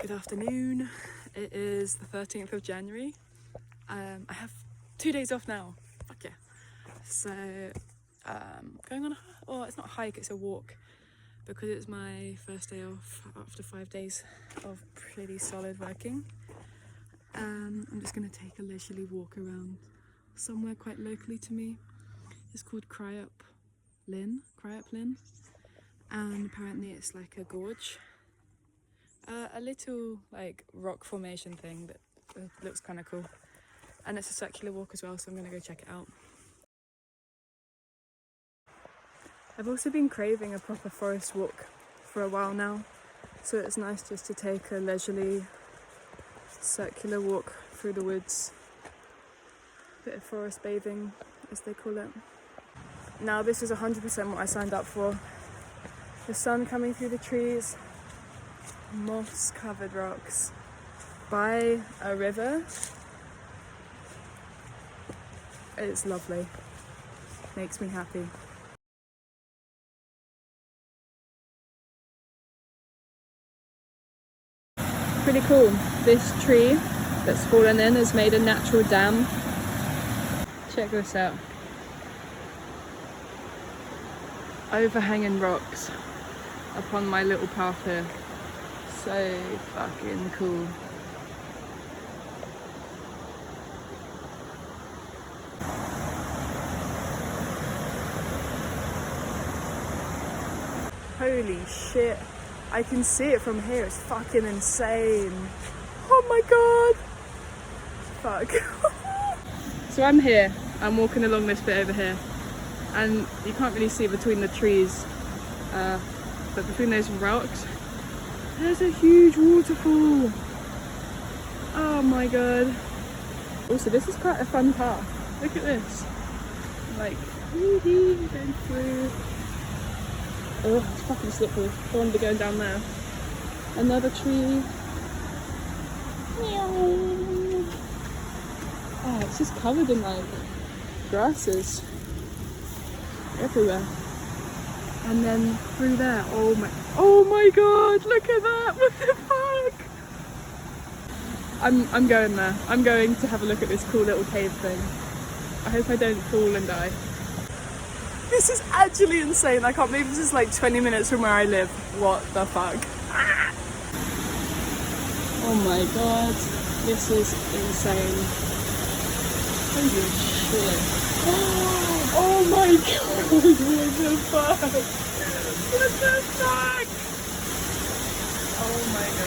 Good afternoon. It is the 13th of January. I have 2 days off now. Fuck yeah. So, going on well, it's not a hike, it's a walk, because it's my first day off after 5 days of pretty solid working. I'm just going to take a leisurely walk around somewhere quite locally to me. It's called Crichope, Linn, and apparently it's like a gorge. A little like rock formation thing that looks kind of cool, and it's a circular walk as well, so I'm gonna go check it out. I've also been craving a proper forest walk for a while now, so it's nice just to take a leisurely circular walk through the woods. Bit of forest bathing, as they call it. Now this is 100% what I signed up for. The sun coming through the trees, moss covered rocks by a river. It's lovely, makes me happy. Pretty cool. This tree that's fallen in has made a natural dam. Check this out. Overhanging rocks upon my little path here. So fucking cool. Holy shit. I can see it from here. It's fucking insane. Oh my god. Fuck. So I'm here. I'm walking along this bit over here. And you can't really see between the trees. But between those rocks, there's a huge waterfall. Oh my god. Also, this is quite a fun path. Look at this. Like, going through. Oh, it's fucking slippery. Don't want to be going down there. Another tree. Oh, it's just covered in like grasses everywhere. And then through there, oh my god, look at that, what the fuck? I'm going there. I'm going to have a look at this cool little cave thing. I hope I don't fall and die. This is actually insane. I can't believe this is like 20 minutes from where I live. What the fuck? Oh my god, this is insane. Holy shit. Oh my god, what the fuck? What the fuck? Oh my god.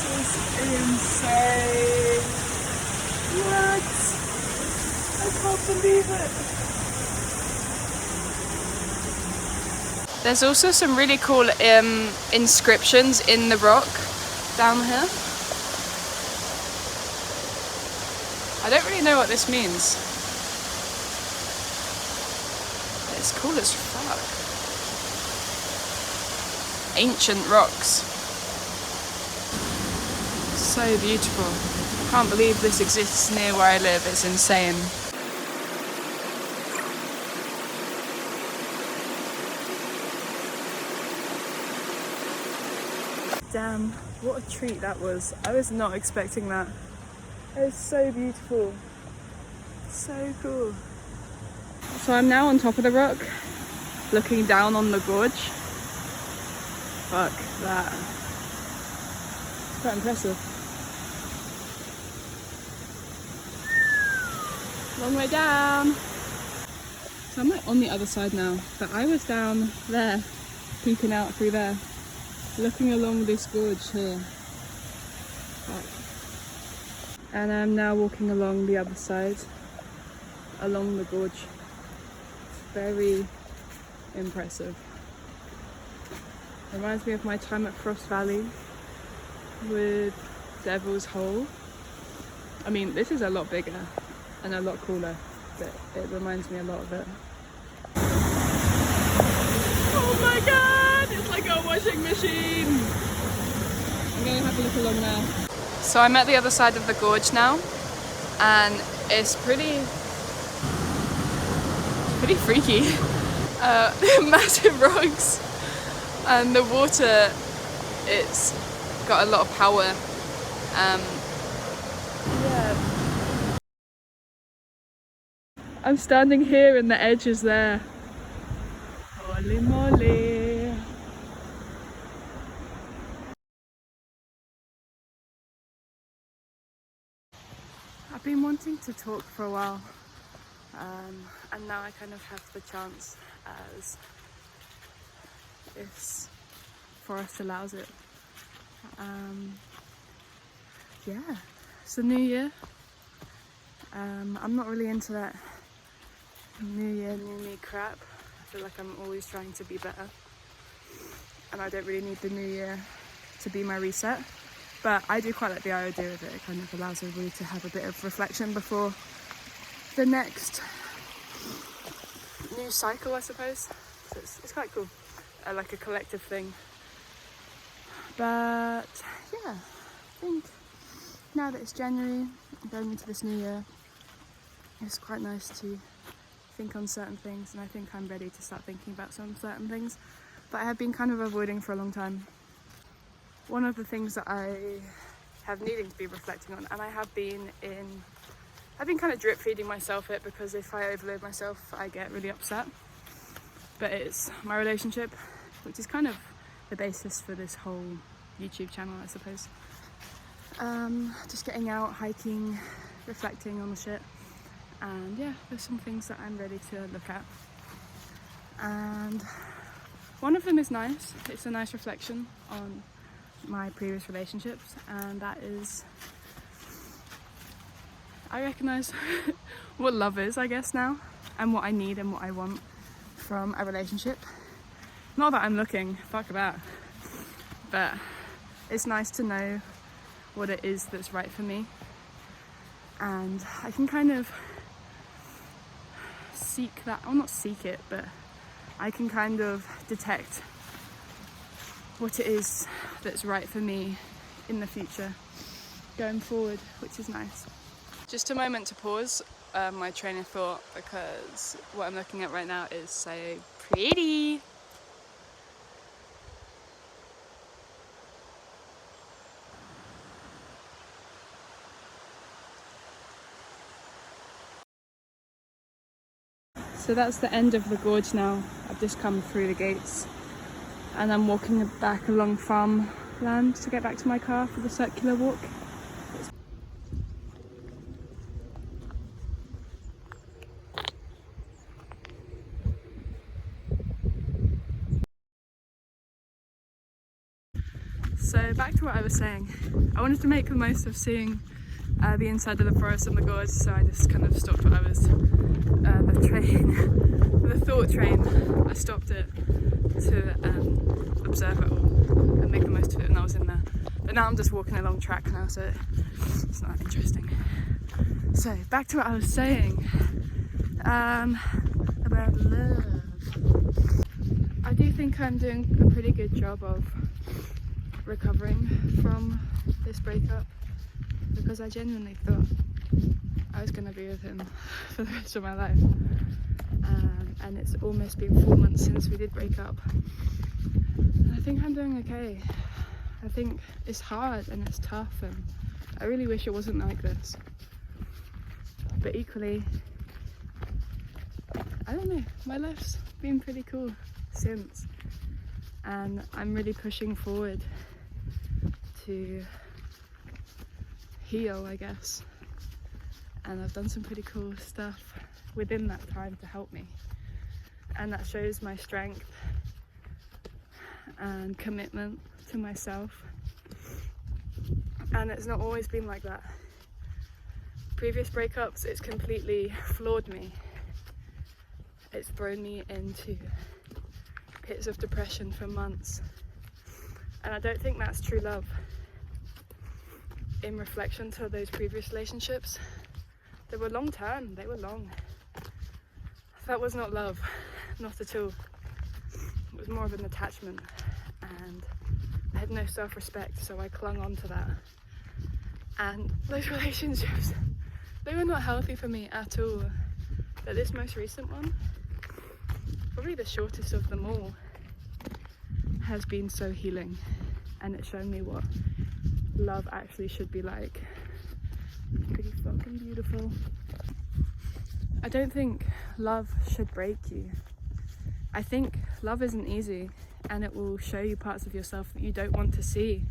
This is insane. What? I can't believe it. There's also some really cool inscriptions in the rock down here. I don't really know what this means. It's cool as fuck. Ancient rocks. So beautiful. I can't believe this exists near where I live. It's insane. Damn, what a treat that was. I was not expecting that. It was so beautiful. So cool. So I'm now on top of the rock, looking down on the gorge. Fuck that. It's quite impressive. Long way down. So I'm like on the other side now, but I was down there, peeking out through there, looking along this gorge here. Fuck. And I'm now walking along the other side, along the gorge. Very impressive. Reminds me of my time at Frost Valley with Devil's Hole. I mean, this is a lot bigger and a lot cooler, but it reminds me a lot of it. Oh my god! It's like a washing machine! I'm going to have a look along now. So I'm at the other side of the gorge now, and it's pretty pretty freaky. Massive rocks, and the water, it's got a lot of power. Yeah. I'm standing here and the edge is there. Holy moly. I've been wanting to talk for a while, and now I kind of have the chance, as this forest allows it. Yeah, it's the new year. I'm not really into that new year, new me crap. I feel like I'm always trying to be better, and I don't really need the new year to be my reset. But I do quite like the idea of it. It kind of allows everybody to have a bit of reflection before the next new cycle, I suppose. So it's quite cool, like a collective thing. But yeah, I think now that it's January, going into this new year, it's quite nice to think on certain things, and I think I'm ready to start thinking about some certain things that I have been kind of avoiding for a long time. One of the things that I have needing to be reflecting on, and I've been kind of drip feeding myself it, because if I overload myself I get really upset, but it's my relationship, which is kind of the basis for this whole YouTube channel, I suppose. Just getting out, hiking, reflecting on the shit, and yeah, there's some things that I'm ready to look at, and one of them is nice. It's a nice reflection on my previous relationships, and that is, I recognise what love is, I guess, now, and what I need and what I want from a relationship. Not that I'm looking, fuck that, but it's nice to know what it is that's right for me, and I can kind of seek that, or not seek it, but I can kind of detect what it is that's right for me in the future going forward, which is nice. Just a moment to pause my train of thought, because what I'm looking at right now is so pretty. So that's the end of the gorge now. I've just come through the gates, and I'm walking back along farmland to get back to my car for the circular walk. So back to what I was saying, I wanted to make the most of seeing the inside of the forest and the gorge, so I just kind of stopped what I was, the thought train, I stopped it to observe it all and make the most of it when I was in there. But now I'm just walking along track now, so it's not that interesting. So back to what I was saying about love. I do think I'm doing a pretty good job of recovering from this breakup, because I genuinely thought I was going to be with him for the rest of my life, and it's almost been 4 months since we did break up, and I think I'm doing okay. I think it's hard and it's tough, and I really wish it wasn't like this, but equally, I don't know, my life's been pretty cool since, and I'm really pushing forward to heal, I guess, and I've done some pretty cool stuff within that time to help me, and that shows my strength and commitment to myself, and it's not always been like that. Previous breakups, it's completely floored me. It's thrown me into pits of depression for months, and I don't think that's true love. In reflection to those previous relationships, they were long term, they were long. That was not love, not at all. It was more of an attachment, and I had no self-respect, so I clung on to that. And those relationships, they were not healthy for me at all. But this most recent one, probably the shortest of them all, has been so healing, and it's shown me what love actually should be like. It's pretty fucking beautiful. I don't think love should break you. I think love isn't easy, and it will show you parts of yourself that you don't want to see,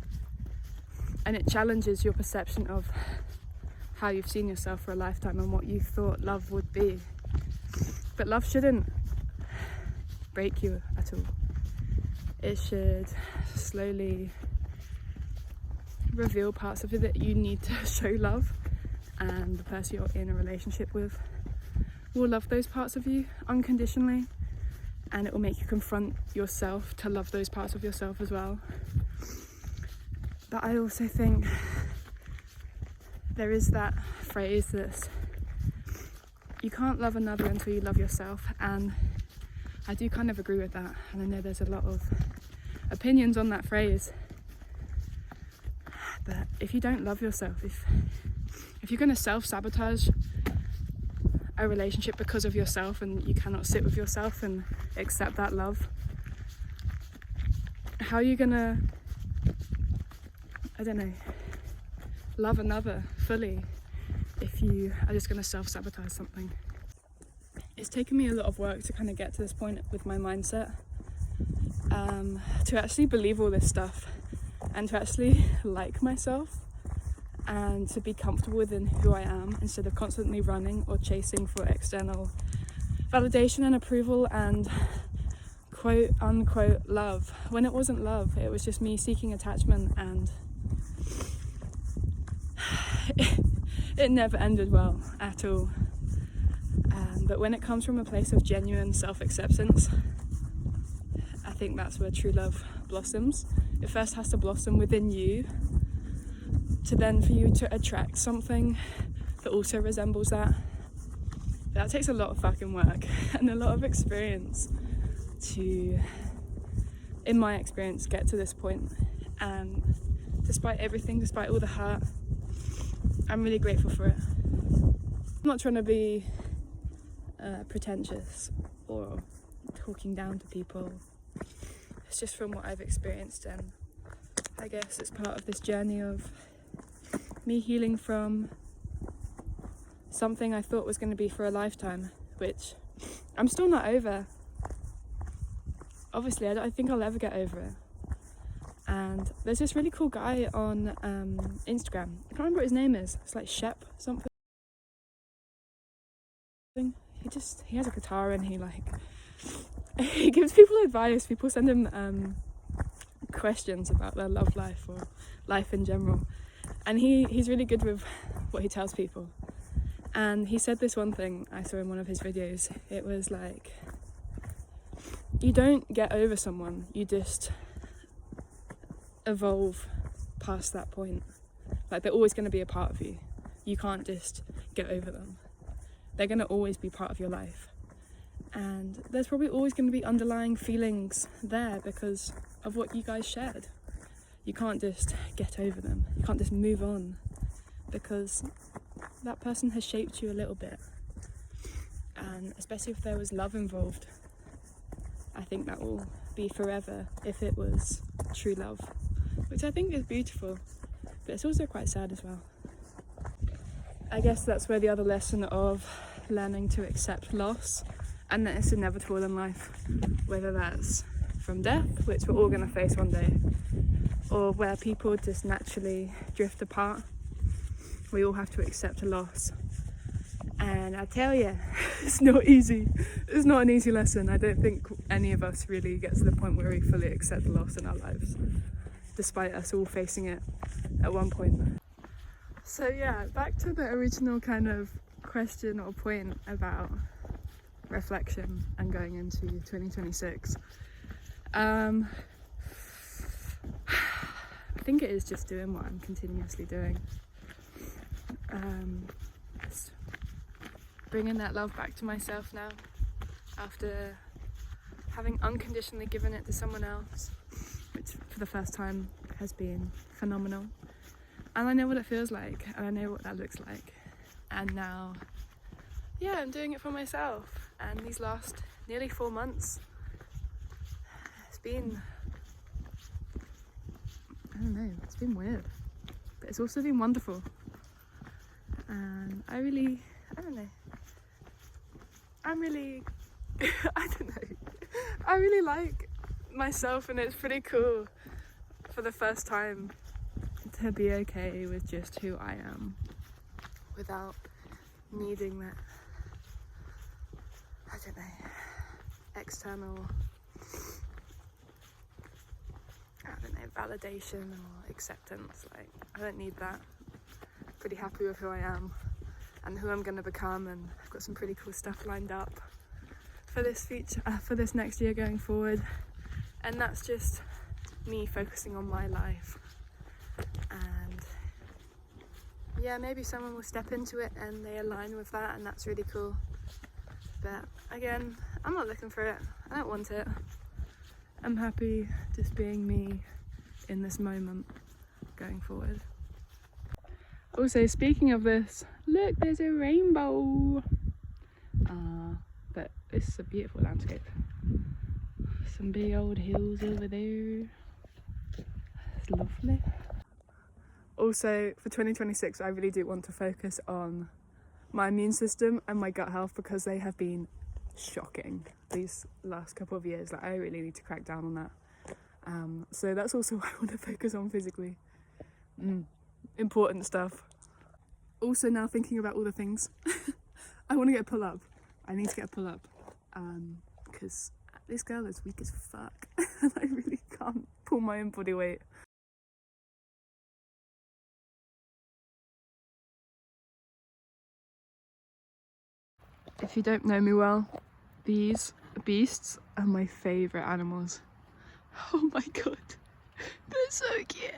and it challenges your perception of how you've seen yourself for a lifetime and what you thought love would be. But love shouldn't break you at all. It should slowly reveal parts of you that you need to show love, and the person you're in a relationship with will love those parts of you unconditionally, and it will make you confront yourself to love those parts of yourself as well. But I also think there is that phrase that you can't love another until you love yourself, and I do kind of agree with that, and I know there's a lot of opinions on that phrase. But if you don't love yourself, if you're going to self-sabotage a relationship because of yourself, and you cannot sit with yourself and accept that love, how are you going to, I don't know, love another fully if you are just going to self-sabotage something? It's taken me a lot of work to kind of get to this point with my mindset, to actually believe all this stuff, and to actually like myself, and to be comfortable within who I am instead of constantly running or chasing for external validation and approval and quote unquote love, when it wasn't love. It was just me seeking attachment, and it never ended well at all. But when it comes from a place of genuine self-acceptance, I think that's where true love blossoms. It first has to blossom within you, to then for you to attract something that also resembles that. That takes a lot of fucking work and a lot of experience to, in my experience, get to this point. And despite everything, despite all the hurt, I'm really grateful for it. I'm not trying to be pretentious or talking down to people. It's just from what I've experienced, and I guess it's part of this journey of me healing from something I thought was going to be for a lifetime, which I'm still not over. Obviously, I don't think I'll ever get over it. And there's this really cool guy on Instagram. I can't remember what his name is. It's like Shep something. He has a guitar, and he gives people advice. People send him questions about their love life or life in general, and he's really good with what he tells people. And he said this one thing I saw in one of his videos. It was like, you don't get over someone, you just evolve past that point. Like, they're always going to be a part of you. You can't just get over them. They're going to always be part of your life, and there's probably always going to be underlying feelings there because of what you guys shared. You can't just get over them, you can't just move on, because that person has shaped you a little bit. And especially if there was love involved, I think that will be forever if it was true love, which I think is beautiful, but it's also quite sad as well. I guess that's where the other lesson of learning to accept loss, and that it's inevitable in life, whether that's from death, which we're all going to face one day, or where people just naturally drift apart. We all have to accept a loss, and I tell you, it's not easy. It's not an easy lesson. I don't think any of us really get to the point where we fully accept the loss in our lives, despite us all facing it at one point. So yeah, back to the original kind of question or point about reflection and going into 2026. I think it is just doing what I'm continuously doing. Just bringing that love back to myself now, after having unconditionally given it to someone else, which for the first time has been phenomenal. And I know what it feels like, and I know what that looks like. And now, yeah, I'm doing it for myself. And these last nearly 4 months. It's been, I don't know, it's been weird, but it's also been wonderful. And I don't know, I don't know, I really like myself, and it's pretty cool for the first time to be okay with just who I am without needing that, I don't know, external, I don't know, validation or acceptance. Like, I don't need that. I'm pretty happy with who I am and who I'm going to become, and I've got some pretty cool stuff lined up for this future, for this next year going forward. And that's just me focusing on my life. And yeah, maybe someone will step into it and they align with that, and that's really cool. But again, I'm not looking for it. I don't want it. I'm happy just being me in this moment going forward. Also, speaking of this, look, there's a rainbow. But this is a beautiful landscape. Some big old hills over there. It's lovely. Also, for 2026, I really do want to focus on my immune system and my gut health, because they have been shocking these last couple of years. Like, I really need to crack down on that. So that's also what I want to focus on physically. Important stuff. Also, now thinking about all the things, I want to get a pull-up. I need to get a pull-up, because this girl is weak as fuck and I really can't pull my own body weight. If you don't know me well, these beasts are my favourite animals. Oh my god, they're so cute!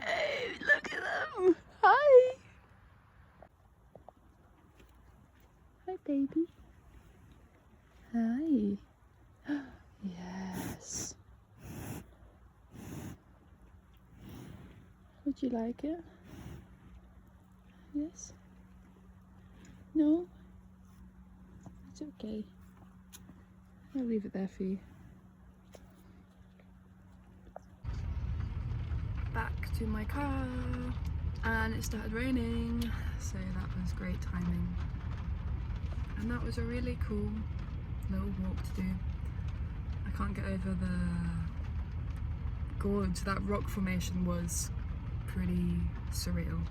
Look at them! Hi! Hi baby. Hi. Yes. Would you like it? Yes? No? It's okay. I'll leave it there for you. Back to my car, and it started raining, so that was great timing. And that was a really cool little walk to do. I can't get over the gorge. That rock formation was pretty surreal.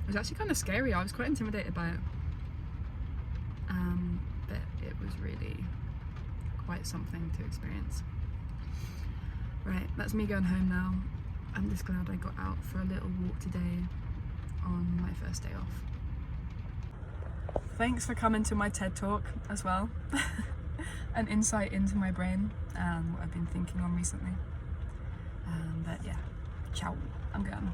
It was actually kind of scary. I was quite intimidated by it. But it was really quite something to experience. Right, that's me going home now. I'm just glad I got out for a little walk today on my first day off. Thanks for coming to my TED Talk as well. An insight into my brain and what I've been thinking on recently. But yeah, ciao, I'm going.